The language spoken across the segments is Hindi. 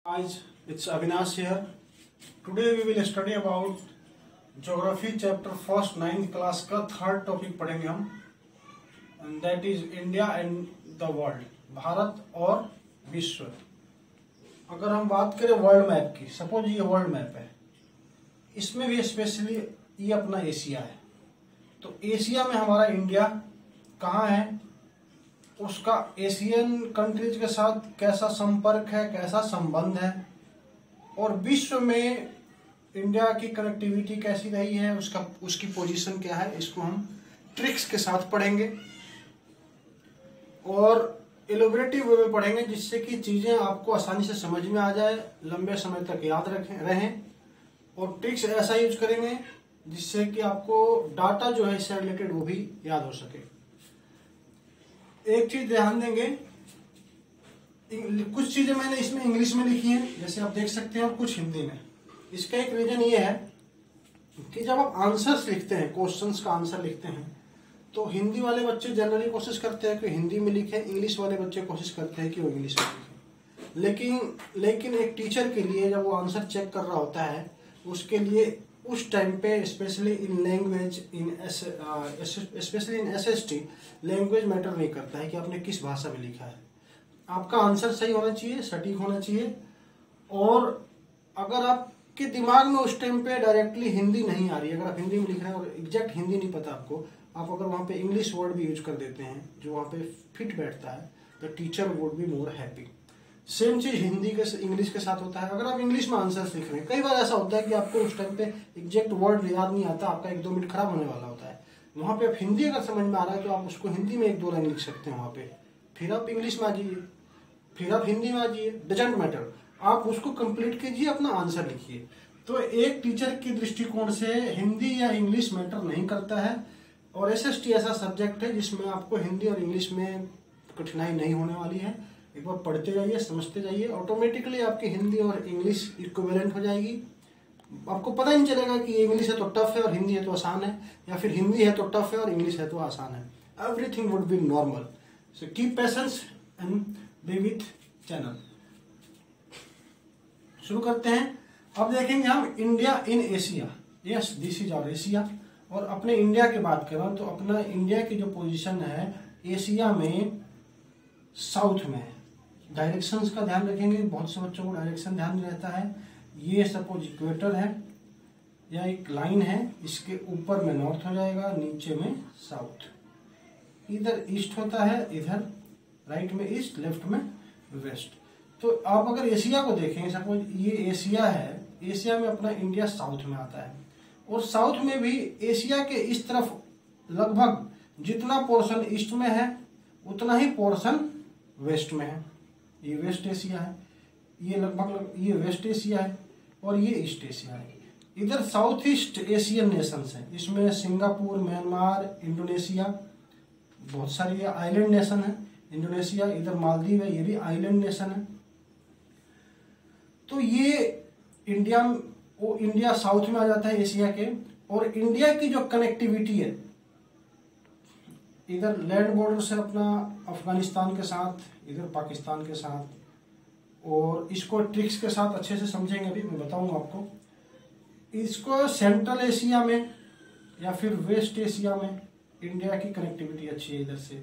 Guys, it's Avinash here. Today we will study about Geography chapter first 9th class का थर्ड टॉपिक पढ़ेंगे हम, and that is India and the world, Bharat और विश्व। अगर हम बात करें वर्ल्ड मैप की, सपोज ये वर्ल्ड मैप है, इसमें भी स्पेशली ये अपना एशिया है। तो एशिया में हमारा इंडिया कहाँ है, उसका एशियन कंट्रीज के साथ कैसा संपर्क है, कैसा संबंध है, और विश्व में इंडिया की कनेक्टिविटी कैसी रही है, उसकी पोजीशन क्या है, इसको हम ट्रिक्स के साथ पढ़ेंगे और एलोबरेटिव वे में पढ़ेंगे, जिससे कि चीज़ें आपको आसानी से समझ में आ जाए, लंबे समय तक याद रहें। और ट्रिक्स ऐसा यूज करेंगे जिससे कि आपको डाटा जो है इससे रिलेटेड वो भी याद हो सके। एक चीज ध्यान देंगे, कुछ चीजें मैंने इसमें इंग्लिश में लिखी हैं, जैसे आप देख सकते हैं, और कुछ हिंदी में। इसका एक रीजन ये है कि जब आप आंसर्स लिखते हैं, क्वेश्चंस का आंसर लिखते हैं, तो हिंदी वाले बच्चे जनरली कोशिश करते हैं कि हिंदी में लिखें, इंग्लिश वाले बच्चे कोशिश करते हैं कि वो इंग्लिश में लिखें। लेकिन एक टीचर के लिए जब वो आंसर चेक कर रहा होता है, उसके लिए उस टाइम पे specially in language, specially in SST, language matter नहीं करता है कि आपने किस भाषा में लिखा है। आपका आंसर सही होना चाहिए, सटीक होना चाहिए। और अगर आपके दिमाग में उस टाइम पे डायरेक्टली हिंदी नहीं आ रही है, अगर आप हिंदी में लिख रहे हैं और एग्जैक्ट हिंदी नहीं पता आपको, आप अगर वहाँ पे इंग्लिश वर्ड भी यूज कर देते हैं जो वहाँ पे फिट बैठता है, the teacher would be more happy. Same चीज हिंदी के इंग्लिश के साथ होता है। अगर आप इंग्लिश में आंसर्स लिख रहे हैं, कई बार ऐसा होता है कि आपको उस टाइम पे एग्जैक्ट वर्ड याद नहीं आता, आपका 1-2 मिनट खराब होने वाला होता है। वहां पे आप हिंदी अगर समझ में आ रहा है तो आप उसको हिंदी में 1-2 लाइन लिख सकते हैं वहां पे, फिर आप इंग्लिश में आ जाइए, फिर आप हिंदी में आ जाइए, डजंट मैटर, आप उसको कंप्लीट कीजिए, अपना आंसर लिखिए। तो एक टीचर के दृष्टिकोण से हिंदी या इंग्लिश मैटर नहीं करता है, और एसएसटी ऐसा सब्जेक्ट है जिसमें आपको हिंदी और इंग्लिश में कठिनाई नहीं होने वाली है। एक बार पढ़ते जाइए, समझते जाइए, ऑटोमेटिकली आपकी हिंदी और इंग्लिश इक्विवेलेंट हो जाएगी। आपको पता ही नहीं चलेगा कि इंग्लिश है तो टफ है और हिंदी है तो आसान है, या फिर हिंदी है तो टफ है और इंग्लिश है तो आसान है। Everything would be normal. So keep patience and be with channel. शुरू करते हैं। अब देखेंगे हम India in Asia. Yes, this is our Asia. और अपने इंडिया की बात करें तो अपना इंडिया की जो पोजीशन है एशिया में साउथ में है। डायरेक्शंस का ध्यान रखेंगे, बहुत से बच्चों को डायरेक्शन ध्यान रहता है। ये सपोज इक्वेटर है या एक लाइन है, इसके ऊपर में नॉर्थ हो जाएगा, नीचे में साउथ। इधर ईस्ट होता है, इधर राइट में ईस्ट, लेफ्ट में वेस्ट। तो आप अगर एशिया को देखें, सपोज ये एशिया है, एशिया में अपना इंडिया साउथ में आता है, और साउथ में भी एशिया के इस तरफ लगभग जितना पोर्शन ईस्ट में है उतना ही पोर्शन वेस्ट में है। ये वेस्ट एशिया है, ये लगभग ये वेस्ट एशिया है, और ये ईस्ट एशिया है। इधर साउथ ईस्ट एशियन नेशंस हैं, इसमें सिंगापुर, म्यांमार, इंडोनेशिया, बहुत सारे ये आइलैंड नेशन है। इंडोनेशिया, इधर मालदीव है, ये भी आइलैंड नेशन है। तो ये इंडिया साउथ में आ जाता है एशिया के। और इंडिया की जो कनेक्टिविटी है, इधर लैंड बॉर्डर से अपना अफगानिस्तान के साथ, इधर पाकिस्तान के साथ, और इसको ट्रिक्स के साथ अच्छे से समझेंगे, अभी मैं बताऊंगा आपको। इसको सेंट्रल एशिया में या फिर वेस्ट एशिया में इंडिया की कनेक्टिविटी अच्छी है। इधर से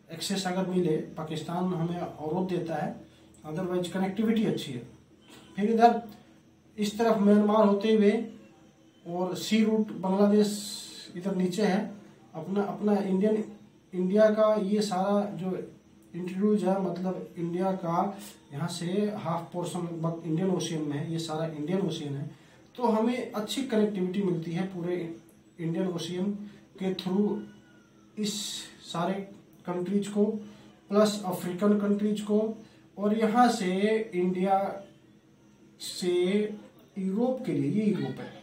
एक्सेस अगर मिले, पाकिस्तान हमें अवरोध देता है, अदरवाइज कनेक्टिविटी अच्छी है। फिर इधर इस तरफ म्यांमार होते हुए, और सी रूट बांग्लादेश इधर नीचे है। अपना इंडिया का ये सारा जो इंट्रोड्यूस है, मतलब इंडिया का यहाँ से हाफ पोर्शन लगभग इंडियन ओशियन में है, ये सारा इंडियन ओशियन है। तो हमें अच्छी कनेक्टिविटी मिलती है पूरे इंडियन ओशियन के थ्रू इस सारे कंट्रीज को, प्लस अफ्रीकन कंट्रीज को, और यहाँ से इंडिया से यूरोप के लिए, ये यूरोप है,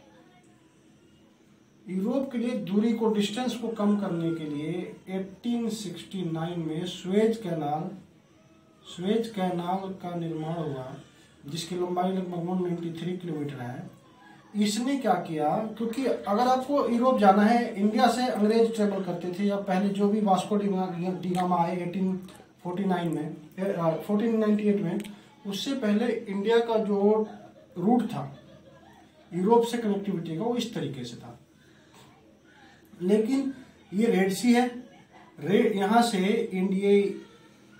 यूरोप के लिए दूरी को, डिस्टेंस को कम करने के लिए 1869 में स्वेज कैनाल का निर्माण हुआ, जिसकी लंबाई लगभग 193 किलोमीटर है। इसने क्या किया, क्योंकि अगर आपको यूरोप जाना है, इंडिया से अंग्रेज ट्रेवल करते थे, या पहले जो भी वास्को डी गामा आए 1849 में, 1498 में, उससे पहले इंडिया का जो रूट था यूरोप से कनेक्टिविटी का वो इस तरीके से था। लेकिन ये रेड सी है, यहाँ से इंडिया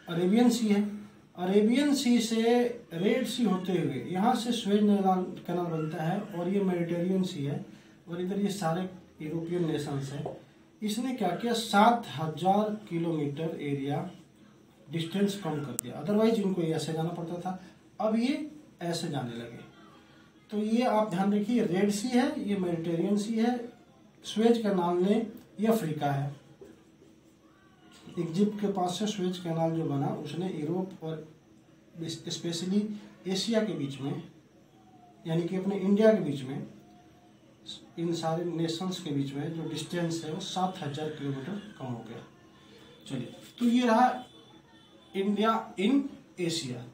अरेबियन सी है, अरेबियन सी से रेड सी होते हुए यहाँ से स्वेज कैनाल बनता है और ये मेडिटेरियन सी है और इधर ये सारे यूरोपियन नेशंस है। इसने क्या किया, 7000 किलोमीटर एरिया डिस्टेंस कम कर दिया। अदरवाइज इनको ऐसे जाना पड़ता था, अब ये ऐसे जाने लगे। तो ये आप ध्यान रखिए, रेड सी है, ये मेडिटेरियन सी है, स्वेज कैनाल ने ये अफ्रीका है। इजिप्ट के पास से स्वेज कैनाल जो बना उसने यूरोप और स्पेशली एशिया के बीच में, यानी कि अपने इंडिया के बीच में, इन सारे नेशंस के बीच में जो डिस्टेंस है वो 7000 किलोमीटर कम हो गया। चलिए, तो ये रहा इंडिया इन एशिया।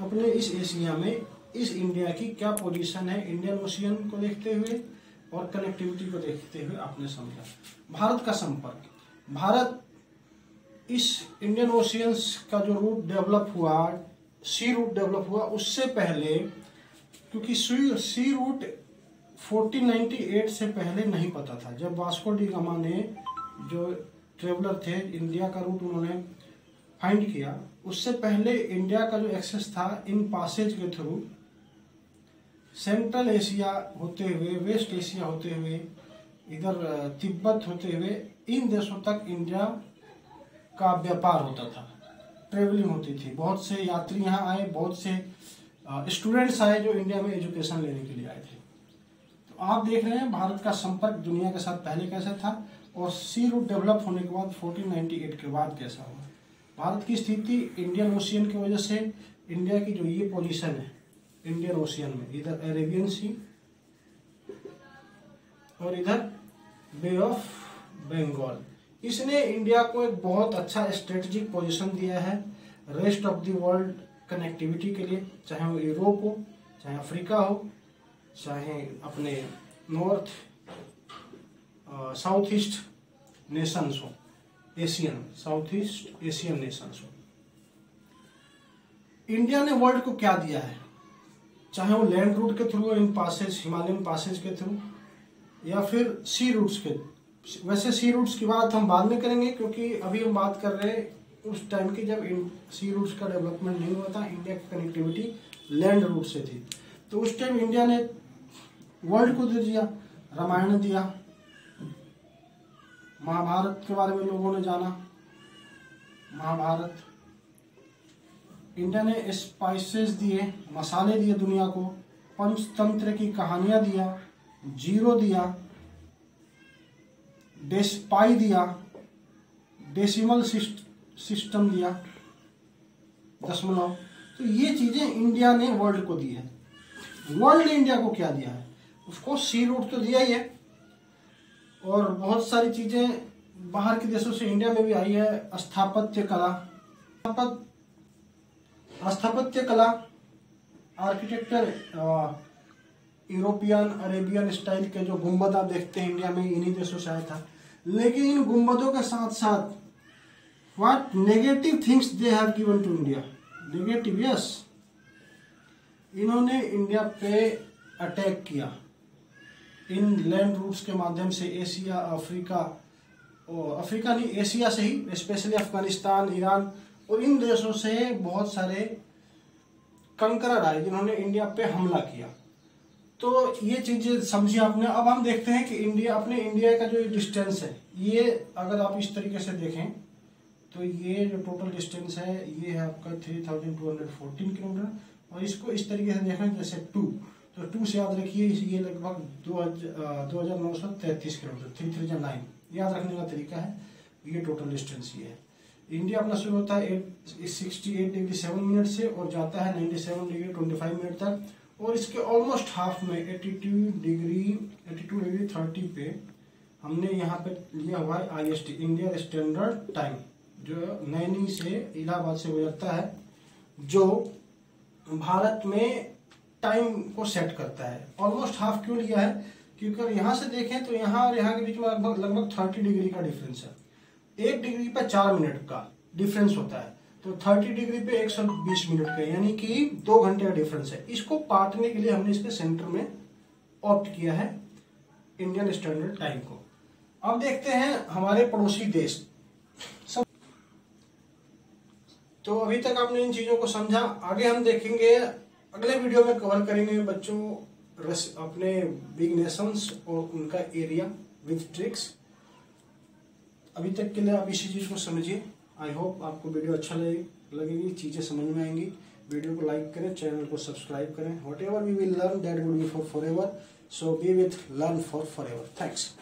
अपने इस एशिया में इस इंडिया की क्या पोजीशन है, इंडियन ओशियन को देखते हुए और कनेक्टिविटी को देखते हुए आपने समझा। भारत का संपर्क, भारत इस इंडियन ओशियंस का जो रूट डेवलप हुआ, सी रूट डेवलप हुआ, उससे पहले, क्योंकि सी रूट 1498 से पहले नहीं पता था। जब वास्को डी गामा ने, जो ट्रेवलर थे, इंडिया का रूट उन्होंने फाइंड किया, उससे पहले इंडिया का जो एक्सेस था इन पासेज के थ्रू सेंट्रल एशिया होते हुए, वेस्ट एशिया होते हुए, इधर तिब्बत होते हुए, इन देशों तक इंडिया का व्यापार होता था, ट्रेवलिंग होती थी। बहुत से यात्री यहाँ आए, बहुत से स्टूडेंट्स आए जो इंडिया में एजुकेशन लेने के लिए आए थे। तो आप देख रहे हैं भारत का संपर्क दुनिया के साथ पहले कैसा था और सी रूट डेवलप होने के बाद 1498 के बाद कैसा हुआ। भारत की स्थिति इंडियन ओशियन की वजह से, इंडिया की जो ये पोजीशन है इंडियन ओशियन में, इधर अरेबियन सी और इधर बे ऑफ बंगाल, इसने इंडिया को एक बहुत अच्छा स्ट्रेटेजिक पोजीशन दिया है rest of the world connectivity के लिए, चाहे वो यूरोप हो, चाहे अफ्रीका हो, चाहे अपने नॉर्थ साउथ ईस्ट नेशंस हो, Asian south east Asian Nations हो। इंडिया ने वर्ल्ड को क्या दिया है, चाहे वो लैंड रूट के थ्रू, इन पासेज, हिमालयन पासेज के थ्रू, या फिर सी रूट्स के। वैसे सी रूट्स की बात हम बाद में करेंगे, क्योंकि अभी हम बात कर रहे हैं उस टाइम की जब सी रूट्स का डेवलपमेंट नहीं हुआ था, इंडिया की कनेक्टिविटी लैंड रूट से थी। तो उस टाइम इंडिया ने वर्ल्ड को दे दिया, रामायण दिया, महाभारत के बारे में लोगों ने जाना, महाभारत। इंडिया ने स्पाइसेस दिए, मसाले दिए दुनिया को, पंचतंत्र की कहानियां दिया, जीरो दिया, डेस्पाई दिया, डेसिमल सिस्टम दिया, दशमलव। तो ये चीजें इंडिया ने वर्ल्ड को दी है। वर्ल्ड ने इंडिया को क्या दिया है, उसको सी रूट तो दिया ही है, और बहुत सारी चीजें बाहर के देशों से इंडिया में भी आई है। स्थापत्य कला, आर्किटेक्चर, यूरोपियन अरेबियन स्टाइल के जो गुंबद आप देखते हैं इंडिया में, इन्हीं देशों से आया था। लेकिन इन गुंबदों के साथ साथ what negative things they have given to India, negative, yes, इन्होंने इंडिया पे अटैक किया इन लैंड रूट्स के माध्यम से, एशिया, अफ्रीका, और अफ्रीका नहीं, एशिया से ही, स्पेशली अफगानिस्तान, ईरान और इन देशों से बहुत सारे कंकरर आए जिन्होंने इंडिया पे हमला किया। तो ये चीजें समझिए आपने। अब हम देखते हैं कि इंडिया का जो डिस्टेंस है, ये अगर आप इस तरीके से देखें तो ये जो टोटल डिस्टेंस है ये है आपका 3214 किलोमीटर, और इसको इस तरीके से देखें जैसे 2, तो 2 से याद रखिए ये लगभग 2933 किलोमीटर, 339 याद रखने का तरीका है। ये टोटल डिस्टेंस ये है। इंडिया अपना शुरू होता है 68 डिग्री 7 मिनट से और जाता है 97 डिग्री 25 मिनट तक, और इसके ऑलमोस्ट हाफ में 82 डिग्री 30 पे हमने यहाँ पे लिया हुआ है IST, इंडिया स्टैंडर्ड टाइम, जो नैनी से इलाहाबाद से गुजरता है, जो भारत में टाइम को सेट करता है। ऑलमोस्ट हाफ क्यों लिया है, क्योंकि अगर यहाँ से देखें तो यहाँ और यहाँ के बीच में लगभग 30 डिग्री का डिफरेंस है। 1 डिग्री पे 4 मिनट का डिफरेंस होता है। तो 30 डिग्री पे 120 मिनट का, यानी कि 2 घंटे का डिफरेंस है। इसको पाटने के लिए हमने इसके सेंटर में ऑप्ट किया है इंडियन स्टैंडर्ड टाइम को। अब देखते हैं हमारे पड़ोसी देश सब। तो अभी तक आपने इन चीजों को समझा, आगे हम देखेंगे, अगले वीडियो में कवर करेंगे बच्चों अपने बिग नेशंस और उनका एरिया विद ट्रिक्स। अभी तक के लिए आप इसी चीज को समझिए। आई होप आपको वीडियो अच्छा लगेगी, चीजें समझ में आएंगी। वीडियो को लाइक करें, चैनल को सब्सक्राइब करें। Whatever we will learn that will be for forever, so be with learn for forever. Thanks.